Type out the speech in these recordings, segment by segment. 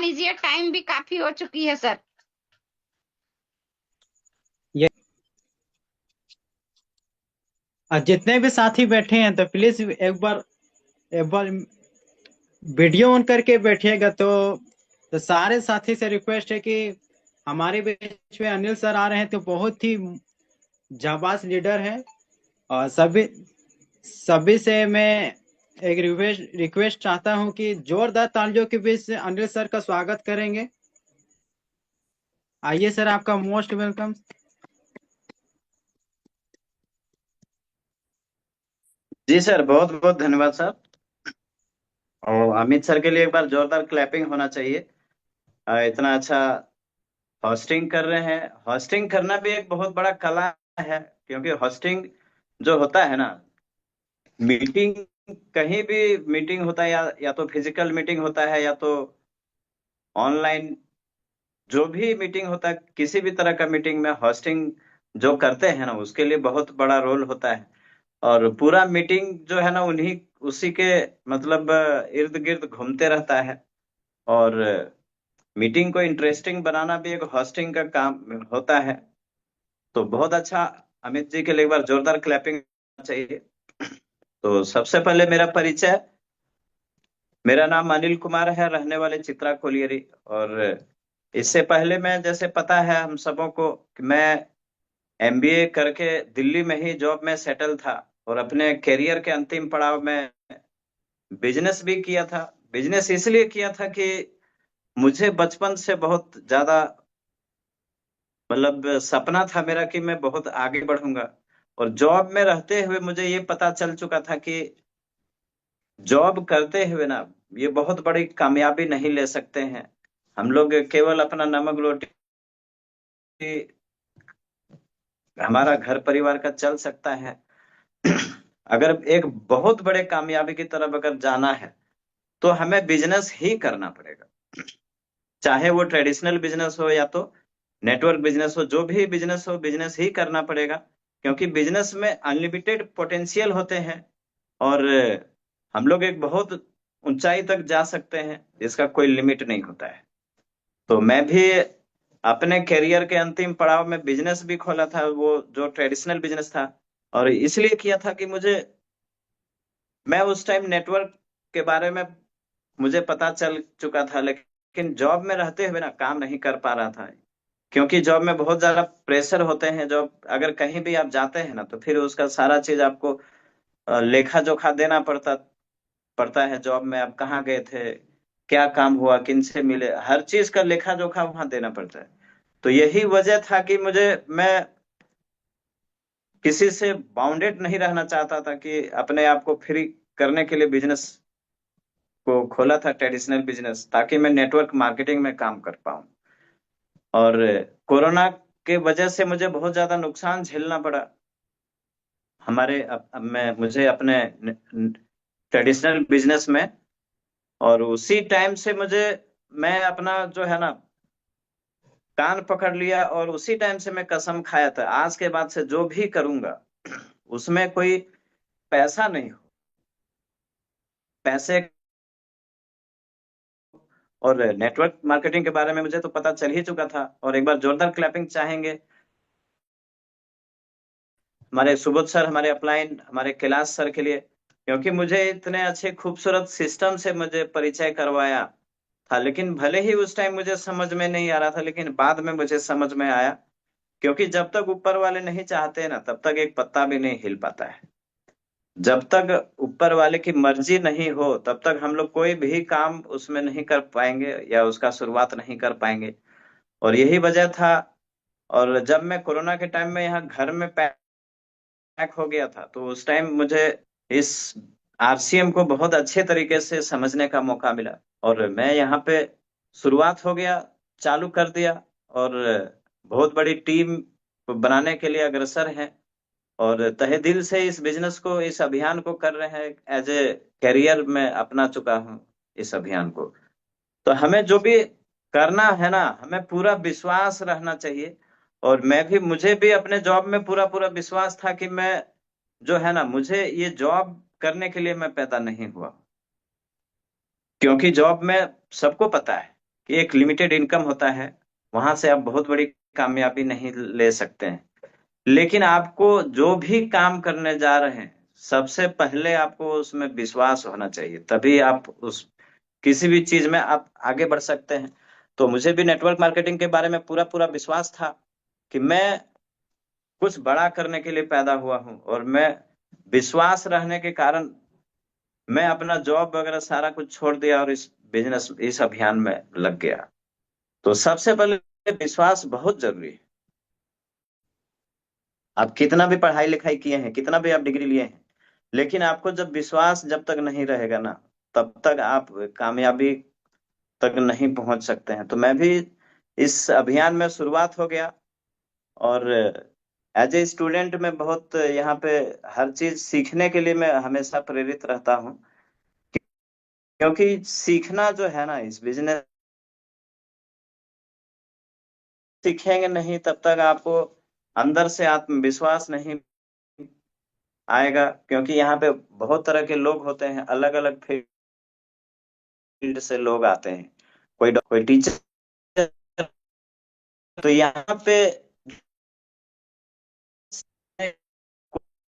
लीजिए, टाइम भी काफी हो चुकी है सर। ये जितने भी साथी बैठे हैं तो प्लीज एक बार वीडियो ऑन करके बैठिएगा। तो सारे साथी से रिक्वेस्ट है कि हमारे बीच में अनिल सर आ रहे हैं, तो बहुत ही जाबाज लीडर है। और सभी सभी से मैं एक रिक्वेस्ट चाहता हूं कि जोरदार तालियों के बीच से अनिल सर का स्वागत करेंगे। आइए सर, आपका मोस्ट वेलकम। जी सर, बहुत बहुत धन्यवाद सर। और अमित सर के लिए एक बार जोरदार क्लैपिंग होना चाहिए। इतना अच्छा होस्टिंग कर रहे हैं। होस्टिंग करना भी एक बहुत बड़ा कला है, क्योंकि होस्टिंग जो होता है ना, मीटिंग, कहीं भी मीटिंग होता है, या तो फिजिकल मीटिंग होता है या तो ऑनलाइन, जो भी मीटिंग होता है, किसी भी तरह का मीटिंग में होस्टिंग जो करते हैं ना, उसके लिए बहुत बड़ा रोल होता है। और पूरा मीटिंग जो है ना, उन्हीं उसी के मतलब इर्द गिर्द घूमते रहता है। और मीटिंग को इंटरेस्टिंग बनाना भी एक होस्टिंग का काम होता है। तो बहुत अच्छा। अमित जी के लिए एक बार जोरदार क्लैपिंग चाहिए। तो सबसे पहले मेरा परिचय। मेरा नाम अनिल कुमार है, रहने वाले चित्रा कोलियरी। और इससे पहले मैं, जैसे पता है हम सबों को, कि मैं एमबीए करके दिल्ली में ही जॉब में सेटल था। और अपने करियर के अंतिम पड़ाव में बिजनेस भी किया था। बिजनेस इसलिए किया था कि मुझे बचपन से बहुत ज्यादा मतलब सपना था मेरा कि मैं बहुत आगे बढ़ूंगा। और जॉब में रहते हुए मुझे ये पता चल चुका था कि जॉब करते हुए ना, ये बहुत बड़ी कामयाबी नहीं ले सकते हैं। हम लोग केवल अपना नमक रोटी, हमारा घर परिवार का चल सकता है। अगर एक बहुत बड़े कामयाबी की तरफ अगर जाना है, तो हमें बिजनेस ही करना पड़ेगा। चाहे वो ट्रेडिशनल बिजनेस हो या तो नेटवर्क बिजनेस हो, जो भी बिजनेस हो, बिजनेस ही करना पड़ेगा। क्योंकि बिजनेस में अनलिमिटेड पोटेंशियल होते हैं। और हम लोग एक बहुत ऊंचाई तक जा सकते हैं, जिसका कोई लिमिट नहीं होता है। तो मैं भी अपने करियर के अंतिम पड़ाव में बिजनेस भी खोला था, वो जो ट्रेडिशनल बिजनेस था। और इसलिए किया था कि मैं उस टाइम नेटवर्क के बारे में मुझे पता चल चुका था, लेकिन जॉब में रहते हुए ना काम नहीं कर पा रहा था। क्योंकि जॉब में बहुत ज्यादा प्रेशर होते हैं। जॉब अगर कहीं भी आप जाते हैं ना, तो फिर उसका सारा चीज आपको लेखा जोखा देना पड़ता पड़ता है। जॉब में आप कहाँ गए थे, क्या काम हुआ, किन से मिले, हर चीज का लेखा जोखा वहां देना पड़ता है। तो यही वजह था कि मैं किसी से बाउंडेड नहीं रहना चाहता था, कि अपने आप को फ्री करने के लिए बिजनेस को खोला था, ट्रेडिशनल बिजनेस, ताकि मैं नेटवर्क मार्केटिंग में काम कर पाऊं। और कोरोना के वजह से मुझे बहुत ज्यादा नुकसान झेलना पड़ा। हमारे अब मैं मुझे अपने ट्रेडिशनल बिजनेस में। और उसी टाइम से मैं अपना जो है ना, कान पकड़ लिया। और उसी टाइम से मैं कसम खाया था, आज के बाद से जो भी करूंगा उसमें कोई पैसा नहीं हो, पैसे। और नेटवर्क मार्केटिंग के बारे में मुझे तो पता चल ही चुका था। और एक बार जोरदार क्लैपिंग चाहेंगे हमारे सुबोध सर, हमारे अपलाइन, हमारे कैलाश सर के लिए, क्योंकि मुझे इतने अच्छे खूबसूरत सिस्टम से मुझे परिचय करवाया था। लेकिन भले ही उस टाइम मुझे समझ में नहीं आ रहा था, लेकिन बाद में मुझे समझ में आया। क्योंकि जब तक ऊपर वाले नहीं चाहते ना, तब तक एक पत्ता भी नहीं हिल पाता है। जब तक ऊपर वाले की मर्जी नहीं हो, तब तक हम लोग कोई भी काम उसमें नहीं कर पाएंगे, या उसका शुरुआत नहीं कर पाएंगे। और यही वजह था। और जब मैं कोरोना के टाइम में यहाँ घर में पैक हो गया था, तो उस टाइम मुझे इस आरसीएम को बहुत अच्छे तरीके से समझने का मौका मिला। और मैं यहाँ पे शुरुआत हो गया, चालू कर दिया। और बहुत बड़ी टीम बनाने के लिए अग्रसर हैं। और तहे दिल से इस बिजनेस को, इस अभियान को कर रहे हैं। एज ए करियर में अपना चुका हूँ इस अभियान को। तो हमें जो भी करना है ना, हमें पूरा विश्वास रहना चाहिए। और मुझे भी अपने जॉब में पूरा पूरा विश्वास था कि मैं जो है ना, मुझे ये जॉब करने के लिए मैं पैदा नहीं हुआ। क्योंकि जॉब में सबको पता है कि एक लिमिटेड इनकम होता है, वहां से आप बहुत बड़ी कामयाबी नहीं ले सकते हैं। लेकिन आपको जो भी काम करने जा रहे हैं, सबसे पहले आपको उसमें विश्वास होना चाहिए, तभी आप उस किसी भी चीज में आप आगे बढ़ सकते हैं। तो मुझे भी नेटवर्क मार्केटिंग के बारे में पूरा पूरा विश्वास था कि मैं कुछ बड़ा करने के लिए पैदा हुआ हूं, और मैं विश्वास रहने के कारण मैं अपना जॉब वगैरह सारा कुछ छोड़ दिया और इस अभियान में लग गया। तो सबसे पहले विश्वास बहुत जरूरी है। आप कितना भी पढ़ाई लिखाई किए हैं, कितना भी आप डिग्री लिए हैं, लेकिन आपको जब विश्वास जब तक नहीं रहेगा ना, तब तक आप कामयाबी तक नहीं पहुंच सकते हैं। तो मैं भी इस अभियान में शुरुआत हो गया, और एज ए स्टूडेंट में बहुत यहाँ पे हर चीज सीखने के लिए मैं हमेशा प्रेरित रहता हूँ, क्योंकि सीखना जो है ना, इस बिजनेस सीखेंगे नहीं तब तक आपको अंदर से आत्मविश्वास नहीं आएगा, क्योंकि यहाँ पे बहुत तरह के लोग होते हैं, अलग अलग फील्ड से लोग आते हैं, कोई टीचर। तो यहाँ पे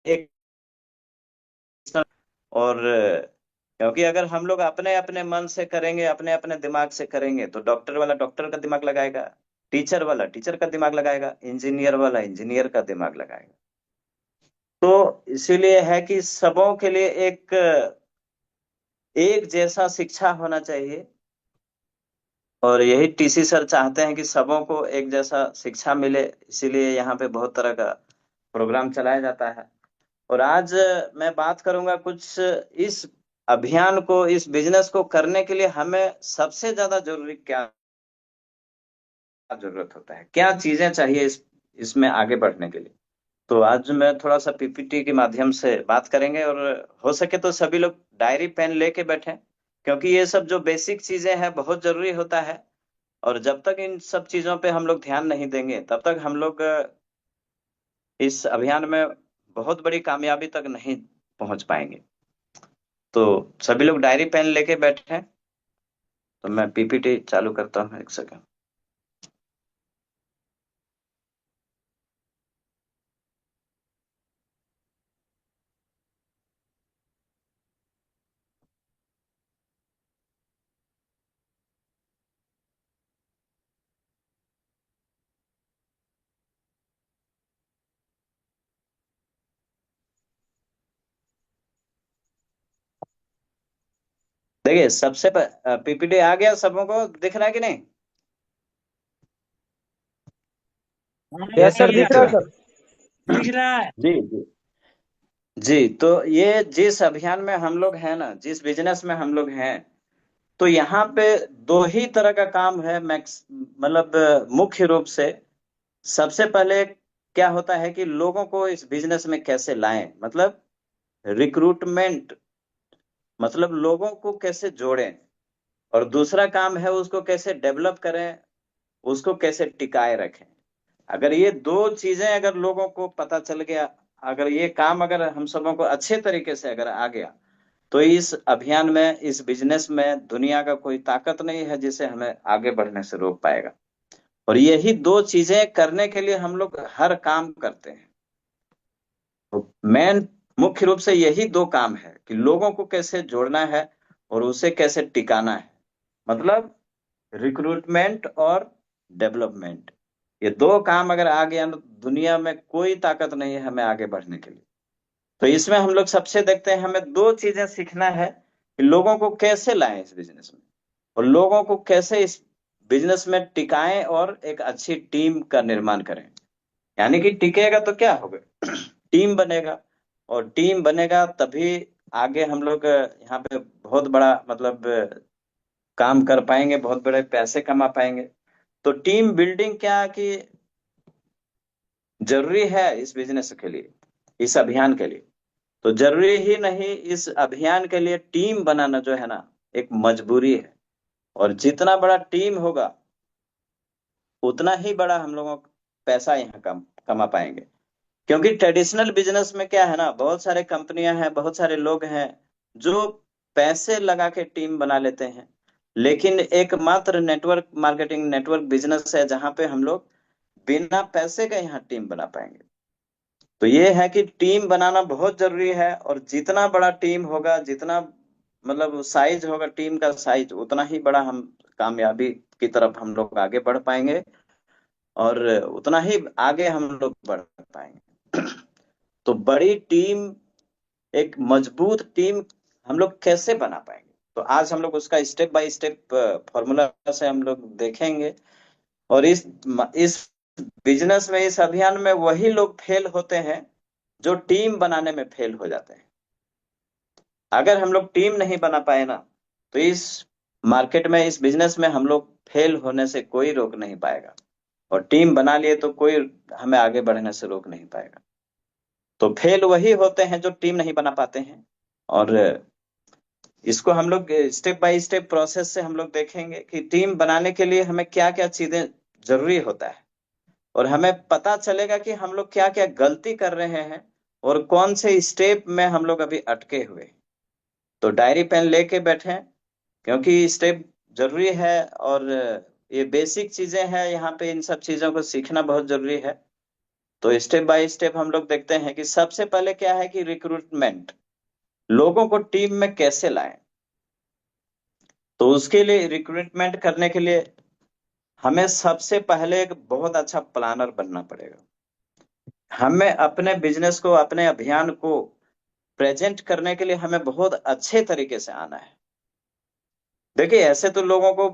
एक, और क्योंकि अगर हम लोग अपने अपने मन से करेंगे, अपने अपने दिमाग से करेंगे, तो डॉक्टर वाला डॉक्टर का दिमाग लगाएगा, टीचर वाला टीचर का दिमाग लगाएगा, इंजीनियर वाला इंजीनियर का दिमाग लगाएगा। तो इसीलिए है कि सबों के लिए एक जैसा शिक्षा होना चाहिए, और यही टीसी सर चाहते हैं कि सबों को एक जैसा शिक्षा मिले। इसीलिए यहाँ पे बहुत तरह का प्रोग्राम चलाया जाता है। और आज मैं बात करूंगा कुछ इस अभियान को, इस बिजनेस को करने के लिए हमें सबसे ज्यादा जरूरी क्या जरूरत होता है, क्या चीजें चाहिए इसमें आगे बढ़ने के लिए। तो आज मैं थोड़ा सा पीपीटी के माध्यम से बात करेंगे, और हो सके तो सभी लोग डायरी पेन लेके बैठें, क्योंकि ये सब जो बेसिक चीजें हैं बहुत जरूरी होता है। और जब तक इन सब चीजों पे हम लोग ध्यान नहीं देंगे, तब तक हम लोग इस अभियान में बहुत बड़ी कामयाबी तक नहीं पहुंच पाएंगे। तो सभी लोग डायरी पेन लेके बैठे हैं, तो मैं पीपीटी चालू करता हूँ, एक सेकंड। देखिए, सबसे पीपीटी आ गया, सबों को दिख रहा है कि नहीं? यस सर, दिख दिख रहा है रहा है। सर। दिख रहा है। जी जी जी। तो ये जिस अभियान में हम लोग हैं ना, जिस बिजनेस में हम लोग हैं, तो यहाँ पे दो ही तरह का काम है, मैक्स मतलब मुख्य रूप से। सबसे पहले क्या होता है कि लोगों को इस बिजनेस में कैसे लाएं, मतलब रिक्रूटमेंट, मतलब लोगों को कैसे जोड़ें। और दूसरा काम है उसको कैसे डेवलप करें, उसको कैसे टिकाए रखें। अगर ये दो चीजें अगर लोगों को पता चल गया, अगर ये काम अगर हम सबों को अच्छे तरीके से अगर आ गया, तो इस अभियान में, इस बिजनेस में दुनिया का कोई ताकत नहीं है जिसे हमें आगे बढ़ने से रोक पाएगा। और यही दो चीजें करने के लिए हम लोग हर काम करते हैं। तो मेन मुख्य रूप से यही दो काम है कि लोगों को कैसे जोड़ना है और उसे कैसे टिकाना है, मतलब रिक्रूटमेंट और डेवलपमेंट। ये दो काम अगर आ गया ना, दुनिया में कोई ताकत नहीं है हमें आगे बढ़ने के लिए। तो इसमें हम लोग सबसे देखते हैं, हमें दो चीजें सीखना है कि लोगों को कैसे लाएं इस बिजनेस में, और लोगों को कैसे इस बिजनेस में टिकाएं और एक अच्छी टीम का निर्माण करें। यानी कि टिकेगा तो क्या होगा, टीम बनेगा, और टीम बनेगा तभी आगे हम लोग यहाँ पे बहुत बड़ा मतलब काम कर पाएंगे, बहुत बड़े पैसे कमा पाएंगे। तो टीम बिल्डिंग क्या कि जरूरी है इस बिजनेस के लिए, इस अभियान के लिए। तो जरूरी ही नहीं, इस अभियान के लिए टीम बनाना जो है ना, एक मजबूरी है। और जितना बड़ा टीम होगा, उतना ही बड़ा हम लोगों को पैसा यहाँ कमा पाएंगे। क्योंकि ट्रेडिशनल बिजनेस में क्या है ना, बहुत सारे कंपनियां हैं, बहुत सारे लोग हैं जो पैसे लगा के टीम बना लेते हैं, लेकिन एकमात्र नेटवर्क मार्केटिंग नेटवर्क बिजनेस है जहां पे हम लोग बिना पैसे का यहाँ टीम बना पाएंगे। तो ये है कि टीम बनाना बहुत जरूरी है, और जितना बड़ा टीम होगा, जितना मतलब साइज होगा टीम का साइज, उतना ही बड़ा हम कामयाबी की तरफ हम लोग आगे बढ़ पाएंगे, और उतना ही आगे हम लोग बढ़ पाएंगे। तो बड़ी टीम, एक मजबूत टीम हम लोग कैसे बना पाएंगे, तो आज हम लोग उसका स्टेप बाय स्टेप फॉर्मूला से हम लोग देखेंगे। और इस बिजनेस में, इस अभियान में वही लोग फेल होते हैं जो टीम बनाने में फेल हो जाते हैं। अगर हम लोग टीम नहीं बना पाए ना, तो इस मार्केट में, इस बिजनेस में हम लोग फेल होने से कोई रोक नहीं पाएगा, और टीम बना लिए तो कोई हमें आगे बढ़ने से रोक नहीं पाएगा। तो फेल वही होते हैं जो टीम नहीं बना पाते हैं। और इसको हम लोग स्टेप बाय स्टेप प्रोसेस से हम लोग देखेंगे कि टीम बनाने के लिए हमें क्या क्या चीजें जरूरी होता है, और हमें पता चलेगा कि हम लोग क्या क्या गलती कर रहे हैं, और कौन से स्टेप में हम लोग अभी अटके हुए हैं। तो डायरी पेन लेके बैठे, क्योंकि स्टेप जरूरी है, और ये बेसिक चीजें हैं, यहाँ पे इन सब चीजों को सीखना बहुत जरूरी है। तो स्टेप बाय स्टेप हम लोग देखते हैं कि सबसे पहले क्या है कि रिक्रूटमेंट, लोगों को टीम में कैसे लाएं। तो उसके लिए, रिक्रूटमेंट करने के लिए हमें सबसे पहले एक बहुत अच्छा प्लानर बनना पड़ेगा। हमें अपने बिजनेस को, अपने अभियान को प्रेजेंट करने के लिए हमें बहुत अच्छे तरीके से आना है। देखिए, ऐसे तो लोगों को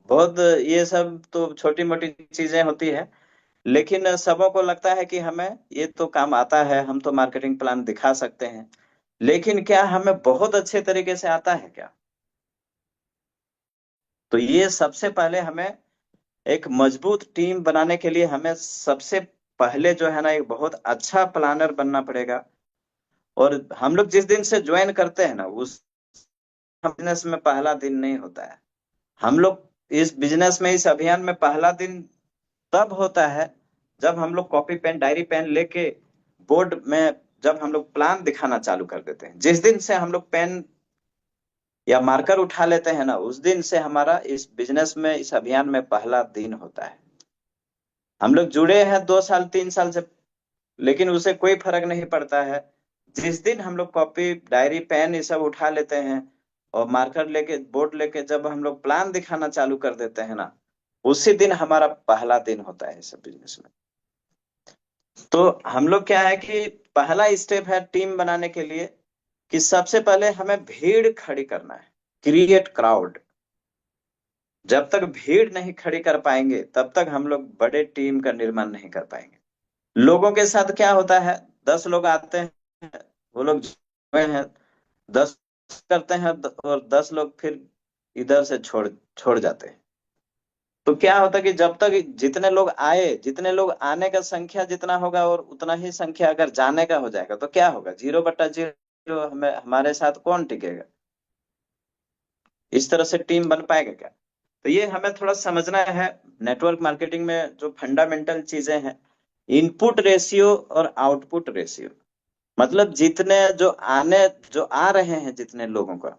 बहुत, ये सब तो छोटी मोटी चीजें होती है, लेकिन सबों को लगता है कि हमें ये तो काम आता है, हम तो मार्केटिंग प्लान दिखा सकते हैं। लेकिन क्या हमें बहुत अच्छे तरीके से आता है क्या? तो ये सबसे पहले हमें एक मजबूत टीम बनाने के लिए हमें सबसे पहले जो है ना, एक बहुत अच्छा प्लानर बनना पड़ेगा। और हम लोग जिस दिन से ज्वाइन करते हैं ना, उस बिजनेस में पहला दिन नहीं होता है। हम लोग इस बिजनेस में, इस अभियान में पहला दिन तब होता है जब हम लोग कॉपी पेन, डायरी पेन लेके बोर्ड में जब हम लोग प्लान दिखाना चालू कर देते हैं। जिस दिन से हम लोग पेन या मार्कर उठा लेते हैं ना, उस दिन से हमारा इस बिजनेस में, इस अभियान में पहला दिन होता है। हम लोग जुड़े हैं 2 साल 3 साल से, लेकिन उसे कोई फर्क नहीं पड़ता है। जिस दिन हम लोग कॉपी, डायरी, पेन ये सब उठा लेते हैं, और मार्कर लेके, बोर्ड लेके जब हम लोग प्लान दिखाना चालू कर देते हैं ना, उसी दिन हमारा पहला दिन होता है इस बिजनेस में। तो हम लोग क्या है कि पहला स्टेप है टीम बनाने के लिए, कि सबसे पहले हमें भीड़ खड़ी करना है, क्रिएट क्राउड। जब तक भीड़ नहीं खड़ी कर पाएंगे, तब तक हम लोग बड़े टीम का निर्माण नहीं कर पाएंगे। लोगों के साथ क्या होता है, 10 लोग आते हैं, वो लोग जुए हैं, 10 करते हैं, और 10 लोग फिर इधर से छोड़ छोड़ जाते हैं। तो क्या होता है कि जब तक जितने लोग आए, जितने लोग आने का संख्या जितना होगा, और उतना ही संख्या अगर जाने का हो जाएगा, तो क्या होगा, 0/0। हमें, हमारे साथ कौन टिकेगा? इस तरह से टीम बन पाएगा क्या? तो ये हमें थोड़ा समझना है। नेटवर्क मार्केटिंग में जो फंडामेंटल चीजें हैं, इनपुट रेशियो और आउटपुट रेशियो, मतलब जितने जो आ रहे हैं जितने लोगों का,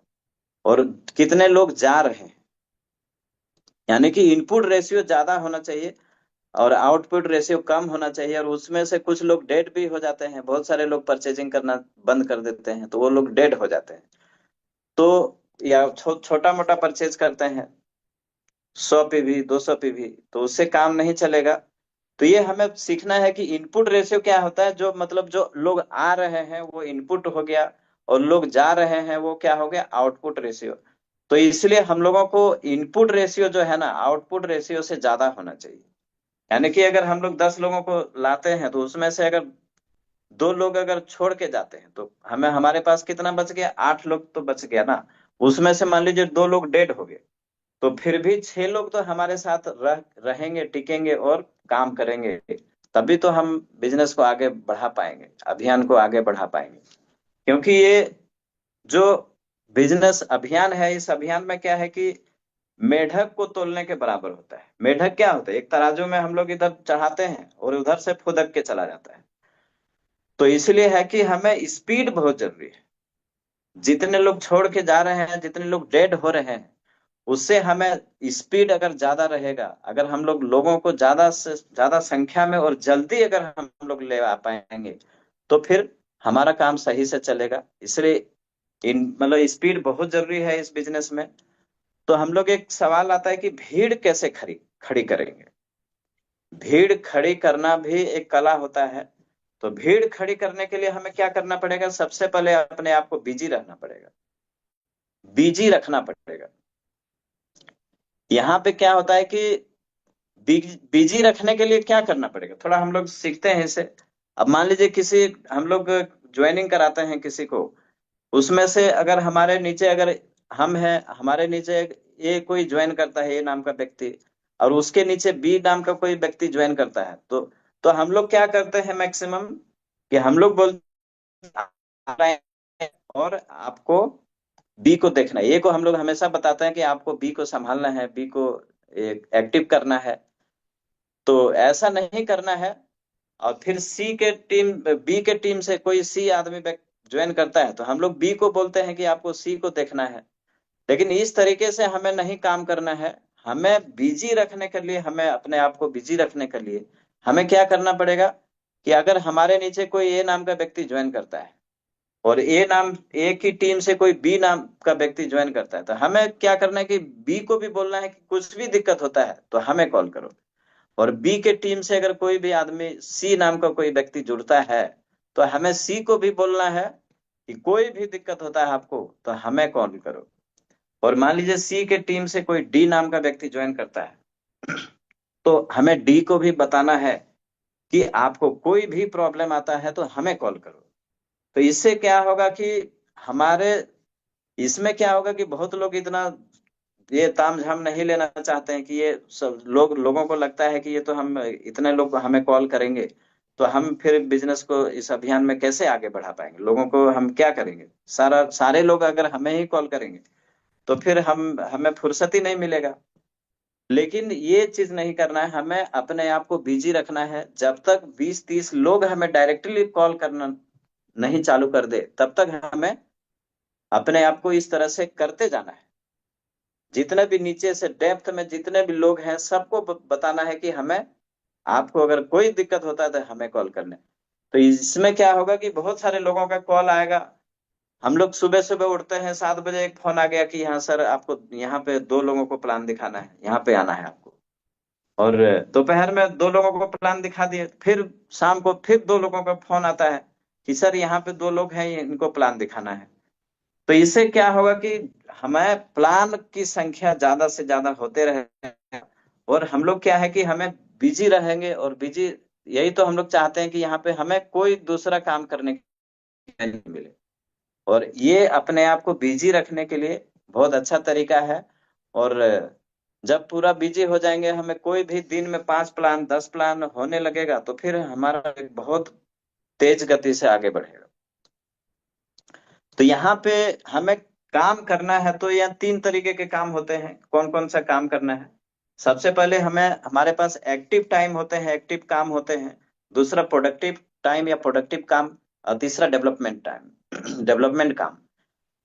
और कितने लोग जा रहे हैं। यानी कि इनपुट रेशियो ज्यादा होना चाहिए, और आउटपुट रेशियो कम होना चाहिए। और उसमें से कुछ लोग डेड भी हो जाते हैं, बहुत सारे लोग परचेजिंग करना बंद कर देते हैं, तो वो लोग डेड हो जाते हैं। तो या छोटा मोटा परचेज करते हैं, 100 PV 200 PV, तो उससे काम नहीं चलेगा। तो ये हमें सीखना है कि इनपुट रेशियो क्या होता है, जो मतलब जो लोग आ रहे हैं वो इनपुट हो गया, और लोग जा रहे हैं वो क्या हो गया, आउटपुट रेशियो। तो इसलिए हम लोगों को इनपुट रेशियो जो है ना, आउटपुट रेशियो से ज्यादा होना चाहिए। यानी कि अगर हम लोग 10 लोगों को लाते हैं, तो उसमें से अगर 2 लोग अगर छोड़ के जाते हैं, तो हमें, हमारे पास कितना बच गया, 8 लोग तो बच गया ना। उसमें से मान लीजिए 2 लोग डेड हो गए, तो फिर भी 6 लोग तो हमारे साथ रहेंगे, टिकेंगे और काम करेंगे। तभी तो हम बिजनेस को आगे बढ़ा पाएंगे, अभियान को आगे बढ़ा पाएंगे। क्योंकि ये जो बिजनेस अभियान है, इस अभियान में क्या है कि मेढक को तोलने के बराबर होता है। मेढक क्या होता है, एक तराजू में हम लोग इधर चढ़ाते हैं, और उधर से फुदक के चला जाता है। तो इसलिए है कि हमें स्पीड बहुत जरूरी है। जितने लोग छोड़ के जा रहे हैं, जितने लोग डेड हो रहे हैं, उससे हमें स्पीड अगर ज्यादा रहेगा, अगर हम लोग लोगों को ज्यादा से ज्यादा संख्या में और जल्दी अगर हम लोग ले आ पाएंगे, तो फिर हमारा काम सही से चलेगा। इसलिए इन मतलब स्पीड बहुत जरूरी है इस बिजनेस में। तो हम लोग एक सवाल आता है कि भीड़ कैसे खड़ी खड़ी करेंगे। भीड़ खड़ी करना भी एक कला होता है। तो भीड़ खड़ी करने के लिए हमें क्या करना पड़ेगा? सबसे पहले अपने आप को बिजी रहना पड़ेगा, बिजी रखना पड़ेगा। यहाँ पे क्या होता है कि बिजी रखने के लिए क्या करना पड़ेगा, थोड़ा हम लोग सीखते हैं इसे। अब मान लीजिए किसी हम लोग ज्वाइनिंग कराते हैं किसी को, उसमें से अगर हमारे नीचे अगर हम हैं, हमारे नीचे ए कोई ज्वाइन करता है, ए नाम का व्यक्ति, और उसके नीचे बी नाम का कोई व्यक्ति ज्वाइन करता है, तो हम लोग क्या करते हैं मैक्सिमम कि हम लोग बोलते हैं और आपको बी को देखना है। ए को हम लोग हमेशा बताते हैं कि आपको बी को संभालना है, बी को एक्टिव करना है। तो ऐसा नहीं करना है। और फिर सी के टीम बी के टीम से कोई सी आदमी ज्वाइन करता है, तो हम लोग बी को बोलते हैं कि आपको सी को देखना है। लेकिन इस तरीके से हमें नहीं काम करना है। हमें बिजी रखने के लिए, हमें अपने आप को बिजी रखने के लिए हमें क्या करना पड़ेगा कि अगर हमारे नीचे कोई ए नाम का व्यक्ति ज्वाइन करता है और ए की टीम से कोई बी नाम का व्यक्ति ज्वाइन करता है, तो हमें क्या करना है कि बी को भी बोलना है कि कुछ भी दिक्कत होता है तो हमें कॉल करो। और बी के टीम से अगर कोई भी आदमी सी नाम का कोई व्यक्ति जुड़ता है, तो हमें सी को भी बोलना है कि कोई भी दिक्कत होता है आपको तो हमें कॉल करो। और मान लीजिए सी के टीम से कोई डी नाम का व्यक्ति ज्वाइन करता है, तो हमें डी को भी बताना है कि आपको कोई भी प्रॉब्लम आता है तो हमें कॉल करो। तो इससे क्या होगा कि हमारे इसमें क्या होगा कि बहुत लोग इतना ये तामझाम नहीं लेना चाहते हैं कि ये सब लोगों को लगता है कि ये तो हम इतने लोग हमें कॉल करेंगे तो हम फिर बिजनेस को इस अभियान में कैसे आगे बढ़ा पाएंगे, लोगों को हम क्या करेंगे, सारे लोग अगर हमें ही कॉल करेंगे तो फिर हमें फुर्सत ही नहीं मिलेगा। लेकिन ये चीज नहीं करना है, हमें अपने आप को बिजी रखना है। जब तक 20-30 लोग हमें डायरेक्टली कॉल करना नहीं चालू कर दे, तब तक हमें अपने आप को इस तरह से करते जाना है। जितने भी नीचे से डेप्थ में जितने भी लोग हैं, सबको बताना है कि हमें, आपको अगर कोई दिक्कत होता है तो हमें कॉल करना है। तो इसमें क्या होगा कि बहुत सारे लोगों का कॉल आएगा। हम लोग सुबह सुबह उठते हैं 7 बजे, एक फोन आ गया कि हाँ सर, आपको यहाँ पे 2 लोगों को प्लान दिखाना है, यहाँ पे आना है आपको। और दोपहर में 2 लोगों को प्लान दिखा दिए, फिर शाम को फिर 2 लोगों का फोन आता है कि सर यहाँ पे 2 लोग हैं, इनको प्लान दिखाना है। तो इससे क्या होगा कि हमें प्लान की संख्या ज्यादा से ज्यादा होते रहे, और हम लोग क्या है कि हमें बिजी रहेंगे। और बिजी, यही तो हम लोग चाहते हैं कि यहाँ पे हमें कोई दूसरा काम करने के लिए नहीं मिले। और ये अपने आप को बिजी रखने के लिए बहुत अच्छा तरीका है। और जब पूरा बिजी हो जाएंगे, हमें कोई भी दिन में 5 प्लान 10 प्लान होने लगेगा, तो फिर हमारा एक बहुत तेज गति से आगे बढ़ेगा। तो यहाँ पे हमें काम करना है, तो यहाँ 3 तरीके के काम होते हैं। कौन कौन सा काम करना है? सबसे पहले हमें, हमारे पास एक्टिव टाइम होते हैं, एक्टिव काम होते हैं। दूसरा प्रोडक्टिव टाइम या प्रोडक्टिव काम। और तीसरा डेवलपमेंट टाइम डेवलपमेंट काम।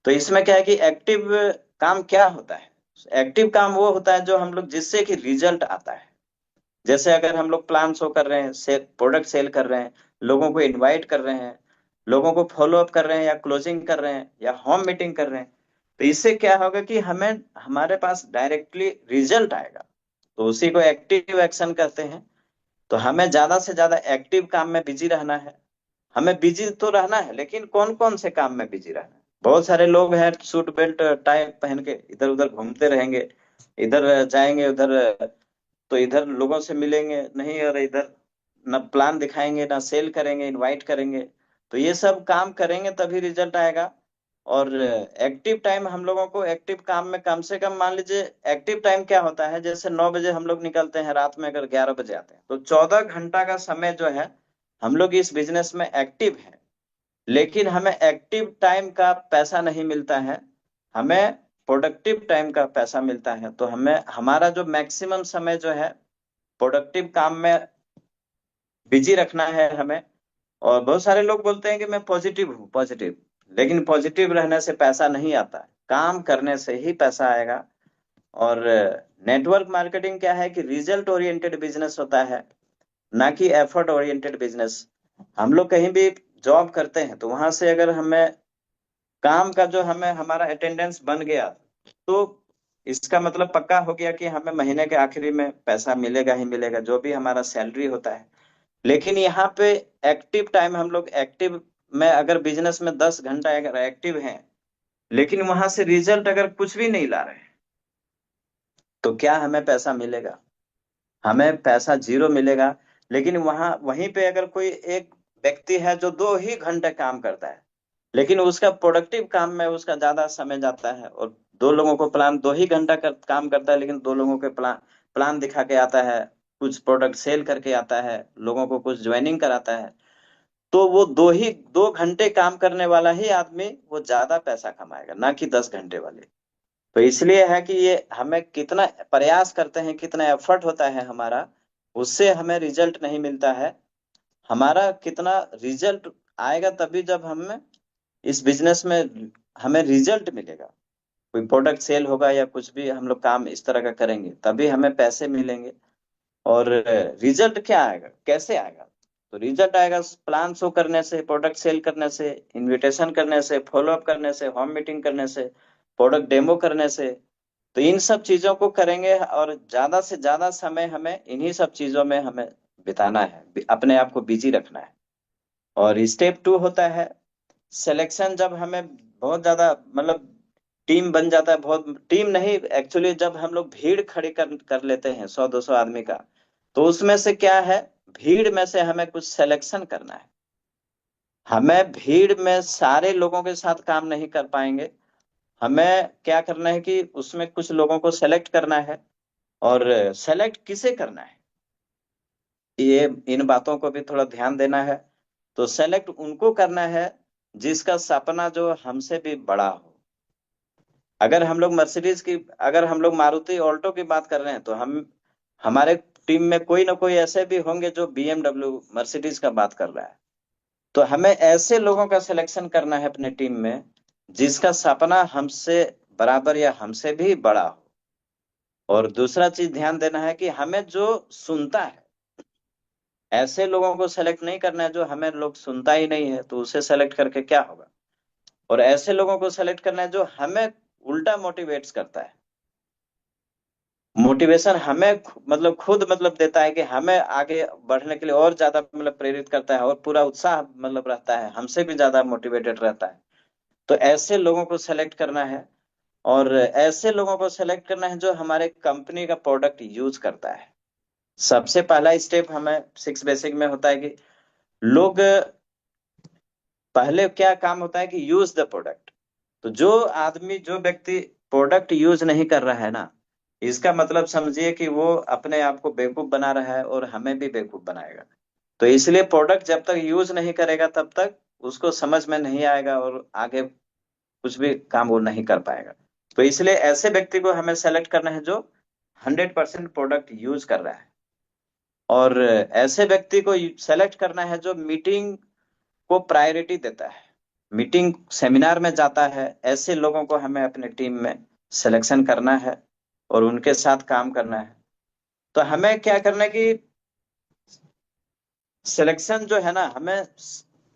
तो इसमें क्या है कि एक्टिव काम क्या होता है? एक्टिव काम वो होता है जो हम लोग, जिससे कि रिजल्ट आता है। जैसे अगर हम लोग प्लान शो कर रहे हैं, प्रोडक्ट सेल कर रहे हैं, लोगों को इनवाइट कर रहे हैं, लोगों को फॉलो अप कर रहे हैं, या क्लोजिंग कर रहे हैं, या होम मीटिंग कर रहे हैं, तो इससे क्या होगा कि हमें, हमारे पास डायरेक्टली रिजल्ट आएगा। तो उसी को एक्टिव एक्शन कहते हैं। तो हमें ज्यादा से ज्यादा एक्टिव काम में बिजी रहना है। हमें बिजी तो रहना है, लेकिन कौन कौन से काम में बिजी रहना है? बहुत सारे लोग हैं सूट बेल्ट टाई पहन के इधर उधर घूमते रहेंगे, इधर जाएंगे उधर, तो इधर लोगों से मिलेंगे नहीं, और इधर न प्लान दिखाएंगे, ना सेल करेंगे, इनवाइट करेंगे। तो ये सब काम करेंगे तभी रिजल्ट आएगा। और एक्टिव टाइम, हम लोगों को एक्टिव काम में कम से कम, मान लीजिए एक्टिव टाइम क्या होता है, जैसे 9 बजे हम लोग निकलते हैं, रात में अगर 11 बजे आते हैं, तो 14 घंटा का समय जो है हम लोग इस बिजनेस में एक्टिव है। लेकिन हमें एक्टिव टाइम का पैसा नहीं मिलता है, हमें प्रोडक्टिव टाइम का पैसा मिलता है। तो हमें हमारा जो मैक्सिमम समय जो है प्रोडक्टिव काम में बिजी रखना है हमें। और बहुत सारे लोग बोलते हैं कि मैं पॉजिटिव हूँ, पॉजिटिव, लेकिन पॉजिटिव रहने से पैसा नहीं आता है, काम करने से ही पैसा आएगा। और नेटवर्क मार्केटिंग क्या है कि रिजल्ट ओरिएंटेड बिजनेस होता है, ना कि एफर्ट ओरिएंटेड बिजनेस। हम लोग कहीं भी जॉब करते हैं तो वहां से अगर हमें काम का जो हमें हमारा अटेंडेंस बन गया तो इसका मतलब पक्का हो गया कि हमें महीने के आखिरी में पैसा मिलेगा ही मिलेगा, जो भी हमारा सैलरी होता है। लेकिन यहाँ पे एक्टिव टाइम, हम लोग एक्टिव में अगर बिजनेस में 10 घंटा अगर एक्टिव हैं, लेकिन वहां से रिजल्ट अगर कुछ भी नहीं ला रहे हैं, तो क्या हमें पैसा मिलेगा? हमें पैसा जीरो मिलेगा। लेकिन वहीं पे अगर कोई एक व्यक्ति है जो 2 ही घंटे काम करता है, लेकिन उसका प्रोडक्टिव काम में उसका ज्यादा समय जाता है, और दो लोगों को प्लान 2 ही घंटा काम करता है, लेकिन दो लोगों के प्लान प्लान दिखा के आता है, कुछ प्रोडक्ट सेल करके आता है, लोगों को कुछ ज्वाइनिंग कराता है, तो वो 2 घंटे काम करने वाला ही आदमी वो ज्यादा पैसा कमाएगा, ना कि 10 घंटे वाले। तो इसलिए है कि ये हमें कितना प्रयास करते हैं, कितना एफर्ट होता है हमारा, उससे हमें रिजल्ट नहीं मिलता है। हमारा कितना रिजल्ट आएगा तभी जब हम इस बिजनेस में हमें रिजल्ट मिलेगा, कोई प्रोडक्ट सेल होगा या कुछ भी हम लोग काम इस तरह का करेंगे तभी हमें पैसे मिलेंगे। और रिजल्ट क्या आएगा, कैसे आएगा? तो रिजल्ट आएगा प्लान शो करने से, प्रोडक्ट सेल करने से, इनविटेशन करने से, फॉलो अप करने से, होम मीटिंग करने से, प्रोडक्ट डेमो करने से। तो इन सब चीजों को करेंगे और ज्यादा से ज्यादा समय हमें इन्हीं सब चीजों में हमें बिताना है, अपने आप को बिजी रखना है। और स्टेप 2 होता है सिलेक्शन। जब हमें बहुत ज्यादा मतलब टीम बन जाता है, बहुत टीम नहीं एक्चुअली, जब हम लोग भीड़ खड़ी कर लेते हैं 100-200 आदमी का, तो उसमें से क्या है, भीड़ में से हमें कुछ सिलेक्शन करना है। हमें भीड़ में सारे लोगों के साथ काम नहीं कर पाएंगे। हमें क्या करना है कि उसमें कुछ लोगों को सेलेक्ट करना है। और सेलेक्ट किसे करना है, ये इन बातों को भी थोड़ा ध्यान देना है। तो सेलेक्ट उनको करना है जिसका सपना जो हमसे भी बड़ा हो। अगर हम लोग मर्सिडीज की, अगर हम लोग मारुति ऑल्टो की बात कर रहे हैं, तो हमारे टीम में कोई ना कोई ऐसे भी होंगे जो बीएमडब्ल्यू मर्सिडीज का बात कर रहा है। तो हमें ऐसे लोगों का सिलेक्शन करना है अपने टीम में जिसका सपना हमसे बराबर या हमसे भी बड़ा हो। और दूसरा चीज ध्यान देना है कि हमें जो सुनता है, ऐसे लोगों को सेलेक्ट नहीं करना है जो हमें लोग सुनता ही नहीं है, तो उसे सेलेक्ट करके क्या होगा। और ऐसे लोगों को सेलेक्ट करना है जो हमें उल्टा मोटिवेट्स करता है। मोटिवेशन हमें मतलब खुद मतलब देता है कि हमें आगे बढ़ने के लिए और ज्यादा मतलब प्रेरित करता है, और पूरा उत्साह मतलब रहता है, हमसे भी ज्यादा मोटिवेटेड रहता है। तो ऐसे लोगों को सेलेक्ट करना है। और ऐसे लोगों को सेलेक्ट करना है जो हमारे कंपनी का प्रोडक्ट यूज करता है। सबसे पहला स्टेप हमें 6 बेसिक में होता है कि लोग, पहले क्या काम होता है कि यूज द प्रोडक्ट। तो जो आदमी, जो व्यक्ति प्रोडक्ट यूज नहीं कर रहा है ना, इसका मतलब समझिए कि वो अपने आप को बेवकूफ बना रहा है और हमें भी बेवकूफ बनाएगा। तो इसलिए प्रोडक्ट जब तक यूज नहीं करेगा तब तक उसको समझ में नहीं आएगा और आगे कुछ भी काम वो नहीं कर पाएगा। तो इसलिए ऐसे व्यक्ति को हमें सेलेक्ट करना है जो 100% प्रोडक्ट यूज कर रहा है। और ऐसे व्यक्ति को सेलेक्ट करना है जो मीटिंग को प्रायोरिटी देता है, मीटिंग सेमिनार में जाता है। ऐसे लोगों को हमें अपने टीम में सिलेक्शन करना है और उनके साथ काम करना है। तो हमें क्या करना है कि सिलेक्शन जो है ना, हमें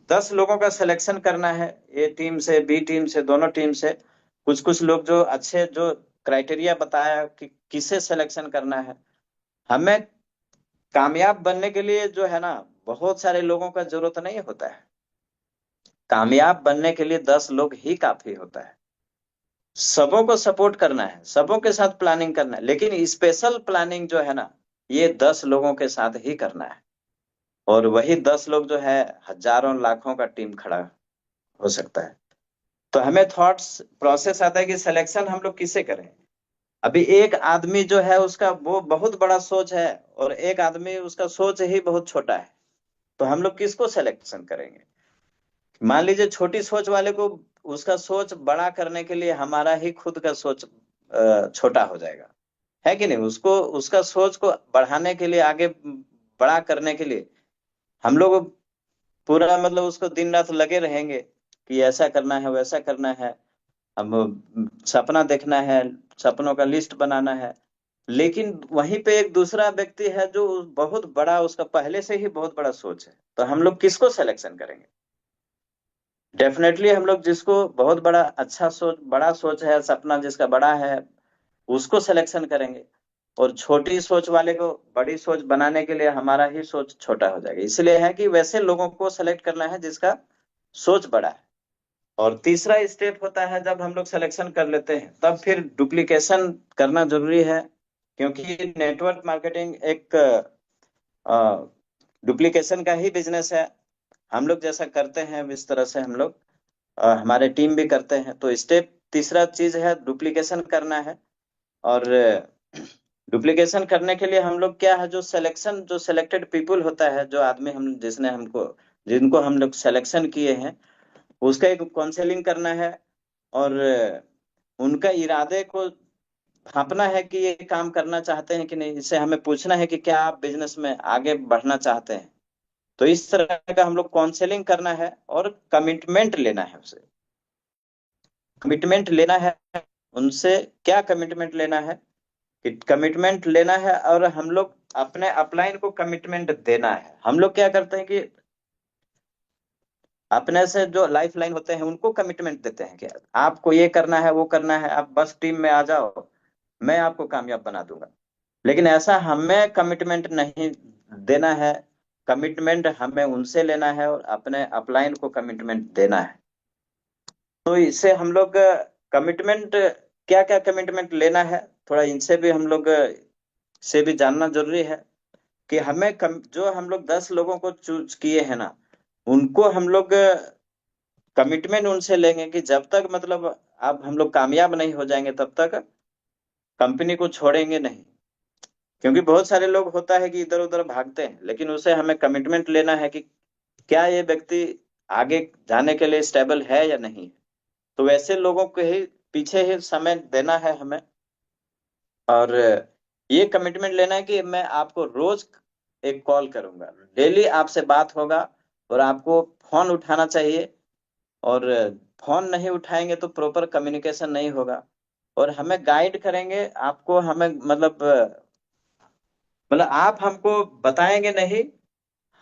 10 लोगों का सिलेक्शन करना है, ए टीम से, बी टीम से, दोनों टीम से। कुछ कुछ लोग जो अच्छे, जो क्राइटेरिया बताया कि किसे सिलेक्शन करना है। हमें कामयाब बनने के लिए जो है ना, बहुत सारे लोगों का जरूरत नहीं होता है। कामयाब बनने के लिए 10 लोग ही काफी होता है। सबों को सपोर्ट करना है, सबों के साथ प्लानिंग करना है, लेकिन स्पेशल प्लानिंग जो है ना, ये 10 लोगों के साथ ही करना है। और वही 10 लोग जो है हजारों लाखों का टीम खड़ा हो सकता है। तो हमें थॉट्स प्रोसेस आता है कि सिलेक्शन हम लोग किसे करें। अभी एक आदमी जो है उसका वो बहुत बड़ा सोच है, और एक आदमी उसका सोच ही बहुत छोटा है, तो हम लोग किसको सिलेक्शन करेंगे? मान लीजिए छोटी सोच वाले को, उसका सोच बड़ा करने के लिए हमारा ही खुद का सोच छोटा हो जाएगा, है कि नहीं? उसको, उसका सोच को बढ़ाने के लिए, आगे बड़ा करने के लिए हम लोग पूरा मतलब उसको दिन रात लगे रहेंगे कि ऐसा करना है, वैसा करना है। अब सपना देखना है, सपनों का लिस्ट बनाना है, लेकिन वहीं पे एक दूसरा व्यक्ति है जो बहुत बड़ा, उसका पहले से ही बहुत बड़ा सोच है, तो हम लोग किसको सिलेक्शन करेंगे? डेफिनेटली हम लोग जिसको बहुत बड़ा अच्छा सोच, बड़ा सोच है, सपना जिसका बड़ा है, उसको सिलेक्शन करेंगे। और छोटी सोच वाले को बड़ी सोच बनाने के लिए हमारा ही सोच छोटा हो जाएगा। इसलिए है कि वैसे लोगों को सेलेक्ट करना है जिसका सोच बड़ा है। और तीसरा स्टेप होता है, जब हम लोग सिलेक्शन कर लेते हैं तब फिर डुप्लीकेशन करना जरूरी है, क्योंकि नेटवर्क मार्केटिंग एक डुप्लीकेशन का ही बिजनेस है। हम लोग जैसा करते हैं इस तरह से हम लोग हमारे टीम भी करते हैं। तो स्टेप तीसरा चीज है डुप्लीकेशन करना है। और डुप्लीकेशन करने के लिए हम लोग क्या है, जो सिलेक्शन, जो सिलेक्टेड पीपल होता है, जो आदमी हम जिसने हमको जिनको हम लोग सिलेक्शन किए हैं, उसका एक काउंसलिंग करना है। और उनका इरादे को भांपना है कि ये काम करना चाहते हैं कि नहीं। इससे हमें पूछना है कि क्या आप बिजनेस में आगे बढ़ना चाहते हैं। तो इस तरह का हम लोग काउंसलिंग करना है और कमिटमेंट लेना है उसे। कमिटमेंट लेना है उनसे। क्या कमिटमेंट लेना है? कि कमिटमेंट लेना है और हम लोग अपने अपलाइन को कमिटमेंट देना है। हम लोग क्या करते हैं कि अपने से जो लाइफ लाइन होते हैं उनको कमिटमेंट देते हैं कि आपको ये करना है, वो करना है, आप बस टीम में आ जाओ, मैं आपको कामयाब बना दूंगा। लेकिन ऐसा हमें कमिटमेंट नहीं देना है। कमिटमेंट हमें उनसे लेना है और अपने अपलाइन को कमिटमेंट देना है। तो इससे हम लोग कमिटमेंट, क्या क्या कमिटमेंट लेना है, थोड़ा इनसे भी हम लोग से भी जानना जरूरी है। कि हमें जो हम लोग 10 लोगों को चूज किए हैं ना, उनको हम लोग कमिटमेंट उनसे लेंगे कि जब तक मतलब अब हम लोग कामयाब नहीं हो जाएंगे तब तक कंपनी को छोड़ेंगे नहीं। क्योंकि बहुत सारे लोग होता है कि इधर उधर भागते हैं, लेकिन उसे हमें कमिटमेंट लेना है कि क्या ये व्यक्ति आगे जाने के लिए स्टेबल है या नहीं। तो वैसे लोगों को ही पीछे ही समय देना है हमें। और ये कमिटमेंट लेना है कि मैं आपको रोज एक कॉल करूंगा, डेली आपसे बात होगा, और आपको फोन उठाना चाहिए। और फोन नहीं उठाएंगे तो प्रॉपर कम्युनिकेशन नहीं होगा। और हमें गाइड करेंगे आपको, हमें मतलब आप हमको बताएंगे नहीं,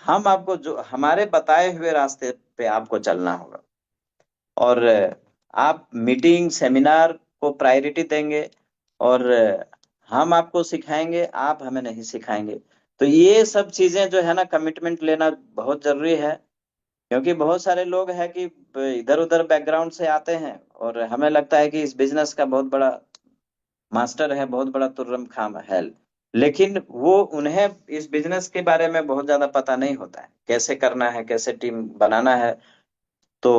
हम आपको जो हमारे बताए हुए रास्ते पे आपको चलना होगा। और आप मीटिंग सेमिनार को प्रायोरिटी देंगे। और हम आपको सिखाएंगे, आप हमें नहीं सिखाएंगे। तो ये सब चीजें जो है ना, कमिटमेंट लेना बहुत जरूरी है। क्योंकि बहुत सारे लोग हैं कि इधर उधर बैकग्राउंड से आते हैं और हमें लगता है कि इस बिजनेस का बहुत बड़ा मास्टर है, बहुत बड़ा तुर्रम खाम है। लेकिन वो उन्हें इस बिजनेस के बारे में बहुत ज्यादा पता नहीं होता है, कैसे करना है, कैसे टीम बनाना है। तो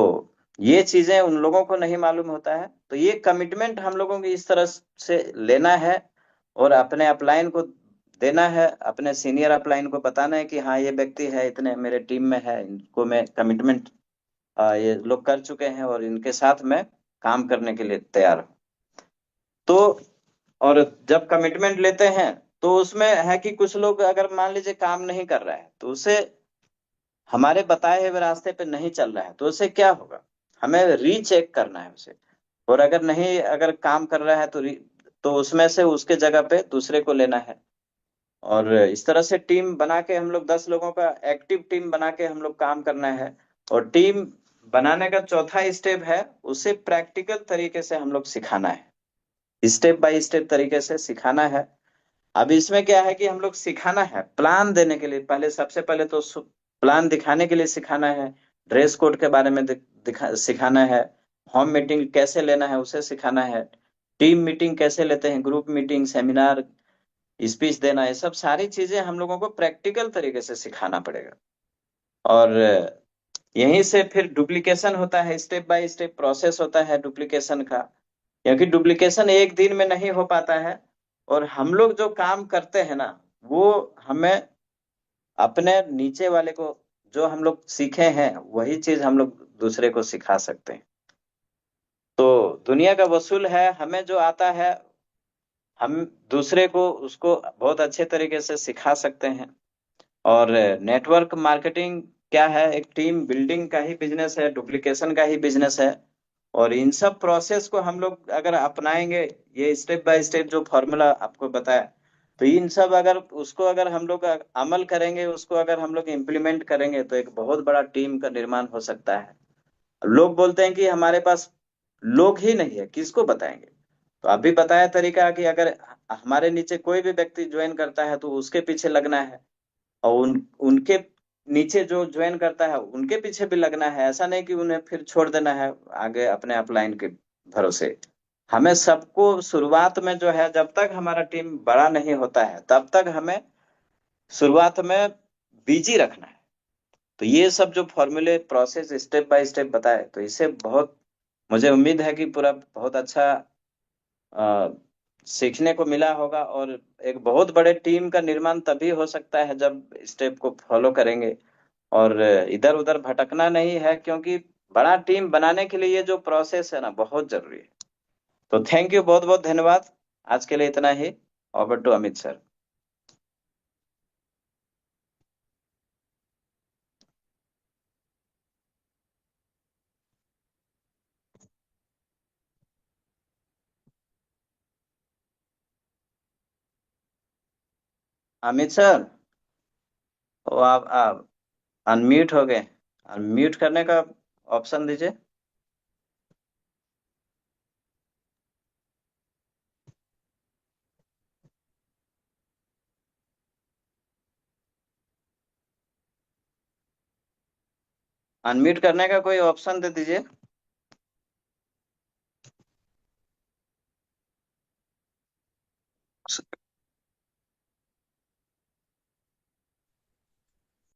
ये चीजें उन लोगों को नहीं मालूम होता है। तो ये कमिटमेंट हम लोगों को इस तरह से लेना है और अपने अपलाइन को देना है, अपने सीनियर अपलाइन को बताना है कि हाँ ये व्यक्ति है, इतने मेरे टीम में है, इनको मैं कमिटमेंट ये लोग कर चुके हैं और इनके साथ मैं काम करने के लिए तैयार हूँ। तो और जब कमिटमेंट लेते हैं तो उसमें है कि कुछ लोग अगर मान लीजिए काम नहीं कर रहा है, तो उसे हमारे बताए हुए रास्ते पे नहीं चल रहा है, तो उसे क्या होगा, हमें रीचेक करना है उसे। और अगर नहीं, अगर काम कर रहा है तो उसमें से उसके जगह पे दूसरे को लेना है। और इस तरह से टीम बना के हम लोग 10 लोगों का एक्टिव टीम बना के हम लोग काम करना है। और टीम बनाने का चौथा स्टेप है, उसे प्रैक्टिकल तरीके से हम लोग सिखाना है, स्टेप बाय स्टेप तरीके से सिखाना है। अब इसमें क्या है कि हम लोग सिखाना है प्लान देने के लिए, पहले सबसे पहले तो प्लान दिखाने के लिए सिखाना है। ड्रेस कोड के बारे में सिखाना है। होम मीटिंग कैसे लेना है उसे सिखाना है। टीम मीटिंग कैसे लेते हैं, ग्रुप मीटिंग, सेमिनार, स्पीच देना, ये सब सारी चीजें हम लोगों को प्रैक्टिकल तरीके से सिखाना पड़ेगा। और यहीं से फिर डुप्लीकेशन होता है, स्टेप बाय स्टेप प्रोसेस होता है डुप्लीकेशन का। क्योंकि डुप्लीकेशन एक दिन में नहीं हो पाता है। और हम लोग जो काम करते हैं ना, वो हमें अपने नीचे वाले को, जो हम लोग सीखे हैं वही चीज हम लोग दूसरे को सिखा सकते हैं। तो दुनिया का वसूल है, हमें जो आता है हम दूसरे को उसको बहुत अच्छे तरीके से सिखा सकते हैं। और नेटवर्क मार्केटिंग क्या है, एक टीम बिल्डिंग का ही बिजनेस है, डुप्लीकेशन का ही बिजनेस है। और इन सब प्रोसेस को हम लोग अगर अपनाएंगे, ये स्टेप बाय स्टेप जो फॉर्मूला आपको बताया, तो इन सब अगर उसको अगर हम लोग अमल करेंगे, उसको अगर हम लोग इम्प्लीमेंट करेंगे, तो एक बहुत बड़ा टीम का निर्माण हो सकता है। लोग बोलते हैं कि हमारे पास लोग ही नहीं है, किसको बताएंगे। तो अभी बताया तरीका कि अगर हमारे नीचे कोई भी व्यक्ति ज्वाइन करता है तो उसके पीछे लगना है, और उनके नीचे जो ज्वाइन करता है उनके पीछे भी लगना है। ऐसा नहीं कि उन्हें फिर छोड़ देना है आगे अपने अपलाइन के भरोसे। हमें सबको शुरुआत में जो है, जब तक हमारा टीम बड़ा नहीं होता है तब तक हमें शुरुआत में बिजी रखना है। तो ये सब जो फॉर्मूले प्रोसेस स्टेप बाय स्टेप बताए, तो इससे बहुत मुझे उम्मीद है कि पूरा बहुत अच्छा अ, सीखने को मिला होगा। और एक बहुत बड़े टीम का निर्माण तभी हो सकता है जब स्टेप को फॉलो करेंगे, और इधर उधर भटकना नहीं है, क्योंकि बड़ा टीम बनाने के लिए ये जो प्रोसेस है ना, बहुत जरूरी है। तो थैंक यू, बहुत बहुत धन्यवाद। आज के लिए इतना ही। Over to Amit sir. Amit sir, वो आप अनम्यूट हो गए। अनम्यूट करने का ऑप्शन दीजिए। अनम्यूट करने का कोई ऑप्शन दे दीजिए।